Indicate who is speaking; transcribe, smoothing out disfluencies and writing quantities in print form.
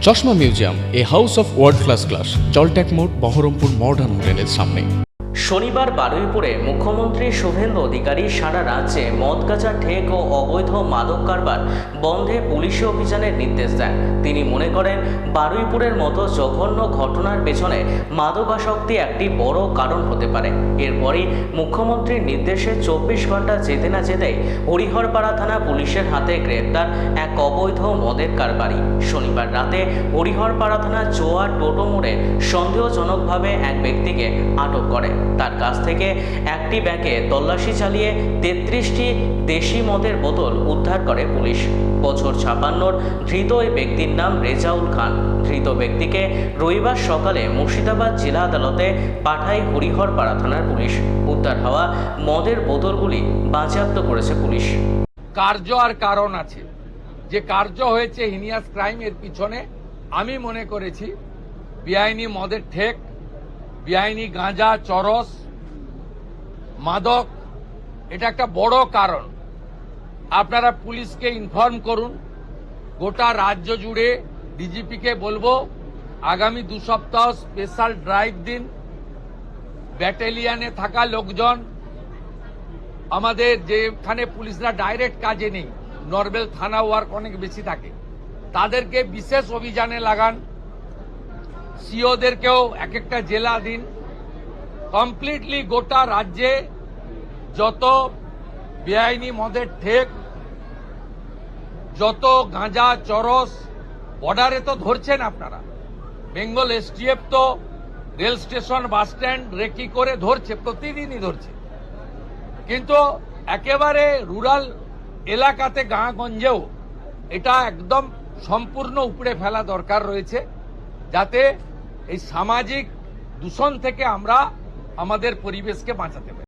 Speaker 1: চশমা museum, a house of world class, জলট্যাক মোড়, বহরমপুর মডার্ন হোটেলের সামনে।
Speaker 2: শনিবার বারুইপুরে মুখ্যমন্ত্রী শুভেন্দু অধিকারী সারা রাজ্যে মদ গাঁজা ঠেক ও অবৈধ মাদক কারবার বন্ধে পুলিশি অভিযানের নির্দেশ দেন। তিনি মনে করেন বারুইপুরের মতো জঘন্য ঘটনার পেছনে মাদকাসক্তি একটি বড় কারণ হতে পারে। এরপরই মুখ্যমন্ত্রীর নির্দেশে 24 ঘন্টা যেতে না যেতেই হরিহরপাড়া থানা পুলিশের হাতে গ্রেপ্তার এক অবৈধ মদের কারবারি। শনিবার রাতে হরিহরপাড়া থানা চোয়া টোটো মোড়ে সন্দেহজনকভাবে এক ব্যক্তিকে আটক করে। তার কাছ থেকে একটি ব্যাগে তল্লাশি চালিয়ে 33টি দেশি মদের বোতল উদ্ধার করে পুলিশ। বছর 56 ধৃত ওই ব্যক্তির নাম রেজাউল খান। ধৃত ব্যক্তিকে রবিবার সকালে মুর্শিদাবাদ জেলা আদালতে পাঠায় হরিহরপাড়া থানার পুলিশ। উদ্ধার হওয়া মদের বোতলগুলি বাজেয়াপ্ত করেছে পুলিশ।
Speaker 3: কার্য আর কারণ আছে, যে কার্য হয়েছে হিনিয়াস ক্রাইম, এর পিছনে আমি মনে করেছি বেআইনি মদের ঠেক, বেআইনি গাঁজা, চরস, মাদক, এটা একটা বড় কারণ। আপনারা পুলিশকে ইনফর্ম করুন, গোটা রাজ্য জুড়ে ডিজিপিকে বলবো আগামী 2 সপ্তাহ স্পেশাল ড্রাইভ দিন। ব্যাটালিয়নে থাকা লোকজন, আমাদের যেখানে পুলিশরা ডাইরেক্ট কাজে নেই, নর্মাল থানা ওয়ার্ক অনেক বেশি থাকে, তাদেরকে বিশেষ অভিযানে লাগান। সিওদেরকেও এক একটা জেলা দিন। কমপ্লিটলি গোটা রাজ্যে যত বেআইনি মদের ঠেক, যত গাঁজা, চরস, বর্ডারে তো ধরছেন আপনারা। বেঙ্গল এসটিএফ তো rail station, bus stand recce করে ধরছে, প্রতিদিনই ধরছে। কিন্তু একেবারে রুরাল এলাকাতে, গাঁগঞ্জেও এটা একদম সম্পূর্ণ উপড়ে ফেলা দরকার রয়েছে, যাতে এই সামাজিক দূষণ থেকে আমরা আমাদের পরিবেশকে বাঁচাতে পারি।